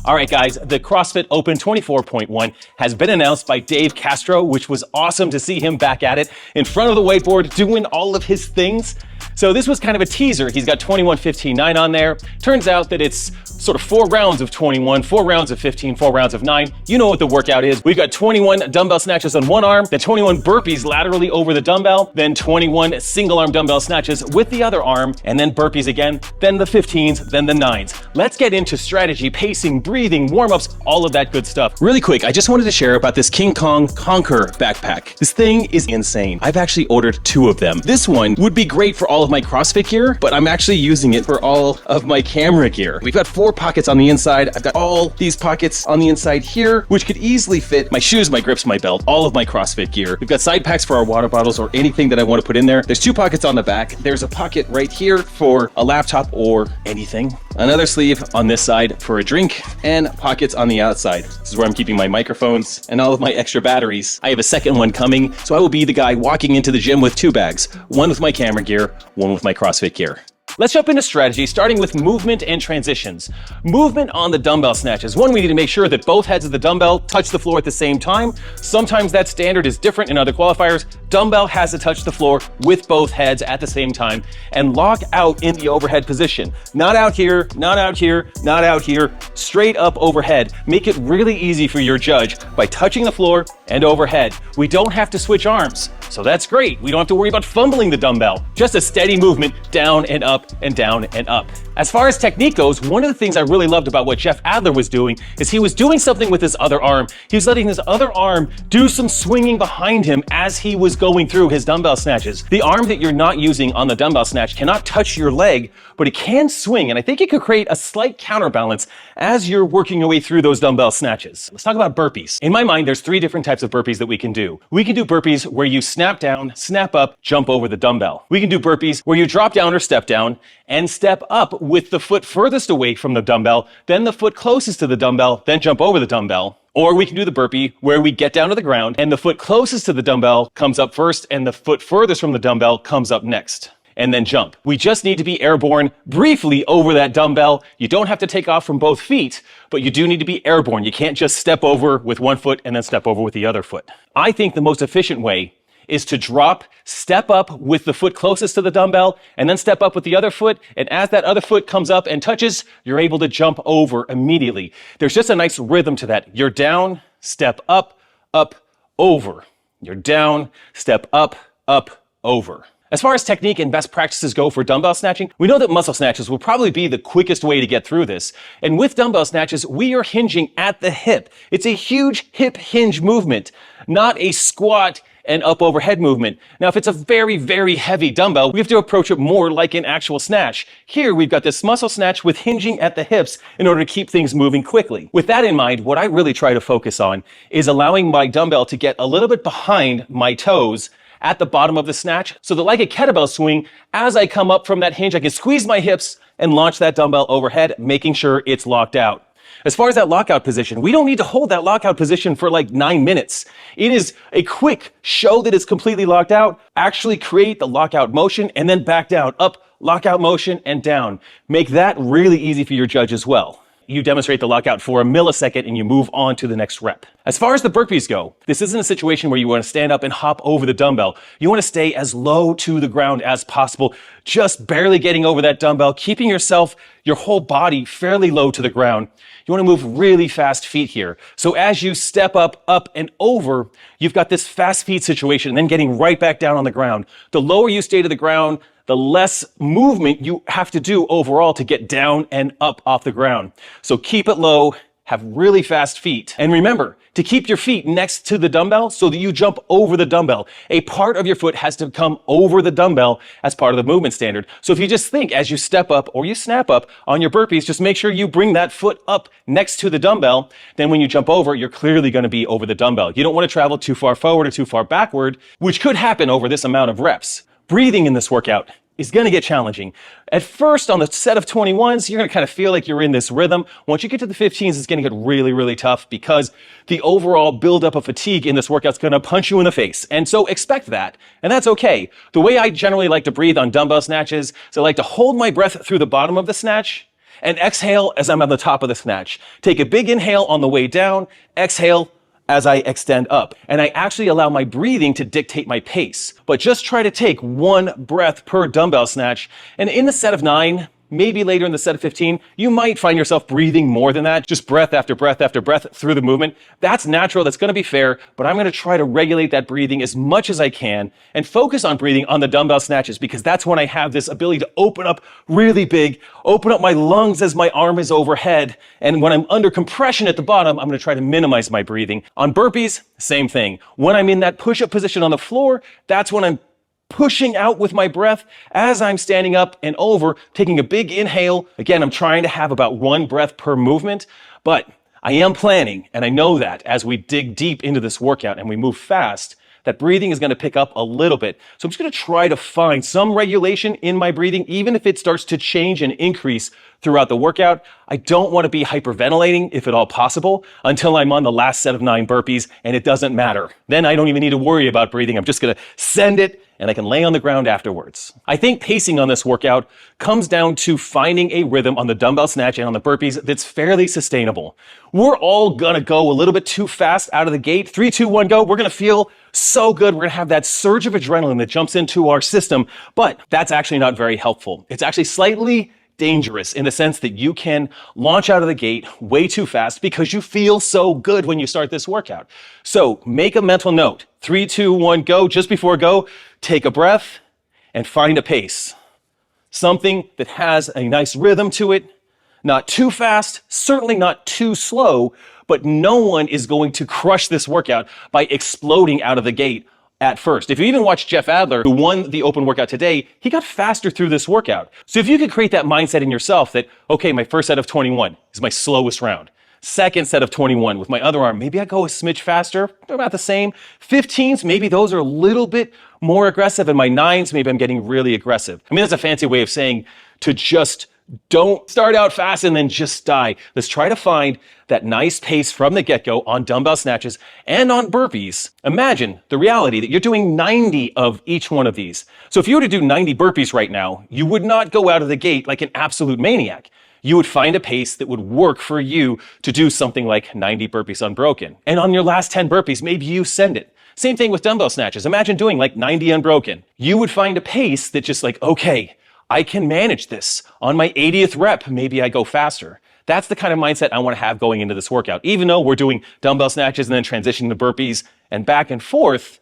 All right, guys, the CrossFit Open 24.1 has been announced by Dave Castro, which was awesome to see him back at it in front of the whiteboard doing all of his things. So this was kind of a teaser. He's got 21, 15, 9 on there. Turns out that it's sort of 4 rounds of 21, 4 rounds of 15, 4 rounds of 9. You know what the workout is. We've got 21 dumbbell snatches on one arm, then 21 burpees laterally over the dumbbell, then 21 single arm dumbbell snatches with the other arm, and then burpees again, then the 15s, then the 9s. Let's get into strategy, pacing, breathing, warm-ups, all of that good stuff. Really quick, I just wanted to share about this King Kong Conquer backpack. This thing is insane. I've actually ordered 2 of them. This one would be great for all of my CrossFit gear, but I'm actually using it for all of my camera gear. We've got 4 pockets on the inside. I've got all these pockets on the inside here, which could easily fit my shoes, my grips, my belt, all of my CrossFit gear. We've got side packs for our water bottles or anything that I want to put in there. There's 2 pockets on the back. There's a pocket right here for a laptop or anything. Another sleeve on this side for a drink, and pockets on the outside. This is where I'm keeping my microphones and all of my extra batteries. I have a second one coming, so I will be the guy walking into the gym with 2 bags. One with my camera gear, one with my CrossFit gear. Let's jump into strategy, starting with movement and transitions. Movement on the dumbbell snatches. One, we need to make sure that both heads of the dumbbell touch the floor at the same time. Sometimes that standard is different in other qualifiers. Dumbbell has to touch the floor with both heads at the same time and lock out in the overhead position. Not out here, not out here, not out here, straight up overhead. Make it really easy for your judge by touching the floor and overhead. We don't have to switch arms, so that's great. We don't have to worry about fumbling the dumbbell. Just a steady movement down and up and down and up. As far as technique goes, one of the things I really loved about what Jeff Adler was doing is he was doing something with his other arm. He was letting his other arm do some swinging behind him as he was going through his dumbbell snatches. The arm that you're not using on the dumbbell snatch cannot touch your leg, but it can swing, and I think it could create a slight counterbalance as you're working your way through those dumbbell snatches. Let's talk about burpees. In my mind, there's 3 different types of burpees that we can do. We can do burpees where you snap down, snap up, jump over the dumbbell. We can do burpees where you drop down or step down and step up with the foot furthest away from the dumbbell, then the foot closest to the dumbbell, then jump over the dumbbell. Or we can do the burpee where we get down to the ground and the foot closest to the dumbbell comes up first and the foot furthest from the dumbbell comes up next, and then jump. We just need to be airborne briefly over that dumbbell. You don't have to take off from both feet, but you do need to be airborne. You can't just step over with one foot and then step over with the other foot. I think the most efficient way is to drop, step up with the foot closest to the dumbbell, and then step up with the other foot. And as that other foot comes up and touches, you're able to jump over immediately. There's just a nice rhythm to that. You're down, step up, over. You're down, step up, over. As far as technique and best practices go for dumbbell snatching, we know that muscle snatches will probably be the quickest way to get through this. And with dumbbell snatches, we are hinging at the hip. It's a huge hip hinge movement, not a squat and up overhead movement. Now, if it's a very, very heavy dumbbell, we have to approach it more like an actual snatch. Here, we've got this muscle snatch with hinging at the hips in order to keep things moving quickly. With that in mind, what I really try to focus on is allowing my dumbbell to get a little bit behind my toes at the bottom of the snatch, so that like a kettlebell swing, as I come up from that hinge, I can squeeze my hips and launch that dumbbell overhead, making sure it's locked out. As far as that lockout position, we don't need to hold that lockout position for like 9 minutes. It is a quick show that it's completely locked out, actually create the lockout motion, and then back down, up, lockout motion, and down. Make that really easy for your judge as well. You demonstrate the lockout for a millisecond and you move on to the next rep. As far as the burpees go, this isn't a situation where you want to stand up and hop over the dumbbell. You want to stay as low to the ground as possible, just barely getting over that dumbbell, keeping yourself, your whole body fairly low to the ground. You want to move really fast feet here. So as you step up, and over, you've got this fast feet situation and then getting right back down on the ground. The lower you stay to the ground, the less movement you have to do overall to get down and up off the ground. So keep it low, have really fast feet. And remember to keep your feet next to the dumbbell so that you jump over the dumbbell. A part of your foot has to come over the dumbbell as part of the movement standard. So if you just think as you step up or you snap up on your burpees, just make sure you bring that foot up next to the dumbbell. Then when you jump over, you're clearly going to be over the dumbbell. You don't want to travel too far forward or too far backward, which could happen over this amount of reps. Breathing in this workout is going to get challenging. At first, on the set of 21s, you're going to kind of feel like you're in this rhythm. Once you get to the 15s, it's going to get really, really tough because the overall buildup of fatigue in this workout is going to punch you in the face. And so expect that, and that's okay. The way I generally like to breathe on dumbbell snatches is I like to hold my breath through the bottom of the snatch, and exhale as I'm on the top of the snatch. Take a big inhale on the way down, exhale as I extend up. And I actually allow my breathing to dictate my pace. But just try to take 1 breath per dumbbell snatch. And in the set of 9, maybe later in the set of 15, you might find yourself breathing more than that, just breath after breath after breath through the movement. That's natural, that's gonna be fair, but I'm gonna try to regulate that breathing as much as I can and focus on breathing on the dumbbell snatches, because that's when I have this ability to open up really big, open up my lungs as my arm is overhead. And when I'm under compression at the bottom, I'm gonna try to minimize my breathing. On burpees, same thing. When I'm in that push-up position on the floor, that's when I'm pushing out with my breath as I'm standing up and over, taking a big inhale. Again, I'm trying to have about 1 breath per movement, but I am planning, and I know that as we dig deep into this workout and we move fast, that breathing is going to pick up a little bit. So I'm just going to try to find some regulation in my breathing, even if it starts to change and increase throughout the workout. I don't want to be hyperventilating, if at all possible, until I'm on the last set of 9 burpees, and it doesn't matter. Then I don't even need to worry about breathing. I'm just going to send it, and I can lay on the ground afterwards. I think pacing on this workout comes down to finding a rhythm on the dumbbell snatch and on the burpees that's fairly sustainable. We're all gonna go a little bit too fast out of the gate. 3, 2, 1, go. We're gonna feel so good. We're gonna have that surge of adrenaline that jumps into our system, but that's actually not very helpful. It's actually slightly dangerous in the sense that you can launch out of the gate way too fast because you feel so good when you start this workout. So make a mental note. 3, 2, 1, go. Just before go, take a breath and find a pace. Something that has a nice rhythm to it, not too fast, certainly not too slow, but no one is going to crush this workout by exploding out of the gate at first. If you even watch Jeff Adler, who won the open workout today, he got faster through this workout. So if you could create that mindset in yourself that, okay, my first set of 21 is my slowest round. Second set of 21 with my other arm, maybe I go a smidge faster, about the same. 15s, maybe those are a little bit more aggressive, and my 9s, maybe I'm getting really aggressive. I mean, that's a fancy way of saying to just don't start out fast and then just die. Let's try to find that nice pace from the get-go on dumbbell snatches and on burpees. Imagine the reality that you're doing 90 of each one of these. So if you were to do 90 burpees right now, you would not go out of the gate like an absolute maniac. You would find a pace that would work for you to do something like 90 burpees unbroken. And on your last 10 burpees, maybe you send it. Same thing with dumbbell snatches. Imagine doing like 90 unbroken. You would find a pace that just like, okay, I can manage this. On my 80th rep, maybe I go faster. That's the kind of mindset I want to have going into this workout. Even though we're doing dumbbell snatches and then transitioning to burpees and back and forth,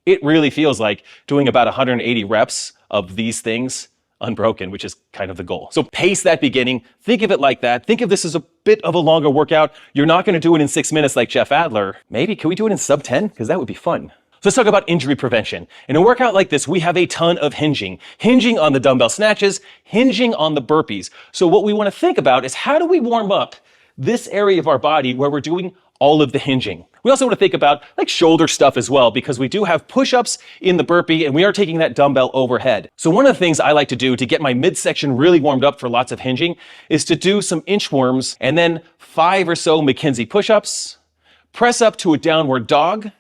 it really feels like doing about 180 reps of these things unbroken, which is kind of the goal. So pace that beginning. Think of it like that. Think of this as a bit of a longer workout. You're not going to do it in 6 minutes like Jeff Adler. Maybe, can we do it in sub 10? Because that would be fun. So let's talk about injury prevention. In a workout like this, we have a ton of hinging. Hinging on the dumbbell snatches, hinging on the burpees. So what we want to think about is how do we warm up this area of our body where we're doing all of the hinging. We also want to think about like shoulder stuff as well, because we do have push-ups in the burpee and we are taking that dumbbell overhead. So one of the things I like to do to get my midsection really warmed up for lots of hinging is to do some inchworms and then 5 or so McKinsey push-ups, press up to a downward dog,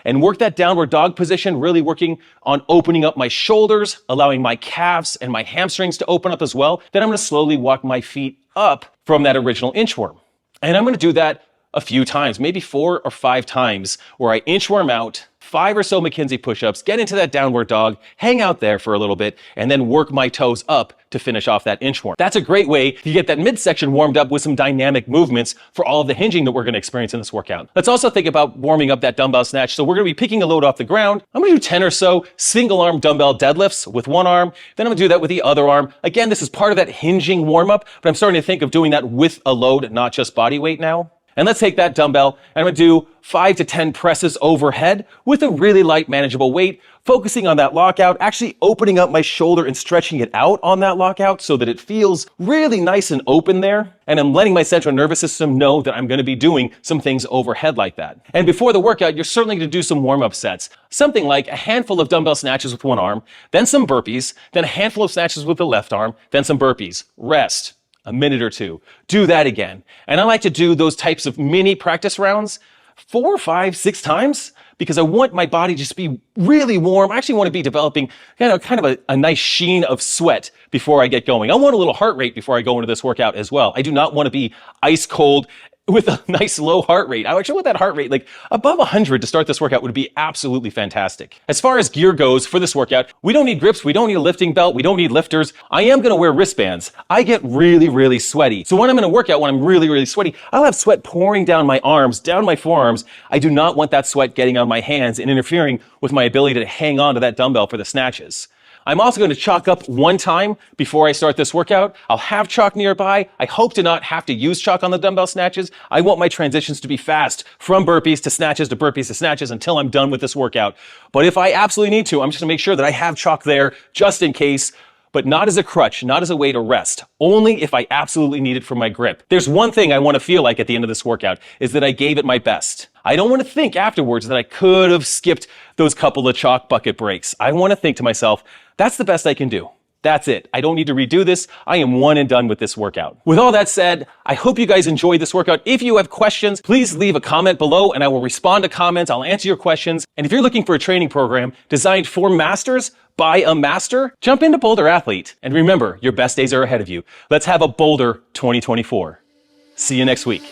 and work that downward dog position, really working on opening up my shoulders, allowing my calves and my hamstrings to open up as well. Then I'm going to slowly walk my feet up from that original inchworm. And I'm going to do that a few times, maybe 4 or 5 times, where I inchworm out, 5 or so McKinsey push-ups, get into that downward dog, hang out there for a little bit, and then work my toes up to finish off that inchworm. That's a great way to get that midsection warmed up with some dynamic movements for all of the hinging that we're going to experience in this workout. Let's also think about warming up that dumbbell snatch. So we're going to be picking a load off the ground. I'm going to do 10 or so single arm dumbbell deadlifts with one arm. Then I'm going to do that with the other arm. Again, this is part of that hinging warm up, but I'm starting to think of doing that with a load, not just body weight now. And let's take that dumbbell and I'm going to do 5 to 10 presses overhead with a really light, manageable weight, focusing on that lockout, actually opening up my shoulder and stretching it out on that lockout so that it feels really nice and open there. And I'm letting my central nervous system know that I'm going to be doing some things overhead like that. And before the workout, you're certainly going to do some warm-up sets. Something like a handful of dumbbell snatches with one arm, then some burpees, then a handful of snatches with the left arm, then some burpees. Rest. A minute or 2. Do that again. And I like to do those types of mini practice rounds 4, 5, 6 times, because I want my body to just be really warm. I actually want to be developing kind of a nice sheen of sweat before I get going. I want a little heart rate before I go into this workout as well. I do not want to be ice cold with a nice low heart rate. I actually want that heart rate like above 100 to start this workout would be absolutely fantastic. As far as gear goes for this workout, we don't need grips, we don't need a lifting belt, we don't need lifters. I am gonna wear wristbands. I get really, really sweaty. So when I'm in a workout, when I'm really, really sweaty, I'll have sweat pouring down my arms, down my forearms. I do not want that sweat getting on my hands and interfering with my ability to hang on to that dumbbell for the snatches. I'm also going to chalk up one time before I start this workout. I'll have chalk nearby. I hope to not have to use chalk on the dumbbell snatches. I want my transitions to be fast from burpees to snatches to burpees to snatches until I'm done with this workout. But if I absolutely need to, I'm just going to make sure that I have chalk there just in case, but not as a crutch, not as a way to rest, only if I absolutely need it for my grip. There's one thing I want to feel like at the end of this workout is that I gave it my best. I don't want to think afterwards that I could have skipped those couple of chalk bucket breaks. I want to think to myself, that's the best I can do. That's it. I don't need to redo this. I am one and done with this workout. With all that said, I hope you guys enjoyed this workout. If you have questions, please leave a comment below and I will respond to comments. I'll answer your questions. And if you're looking for a training program designed for masters by a master, jump into Boulder Athlete. And remember, your best days are ahead of you. Let's have a Boulder 2024. See you next week.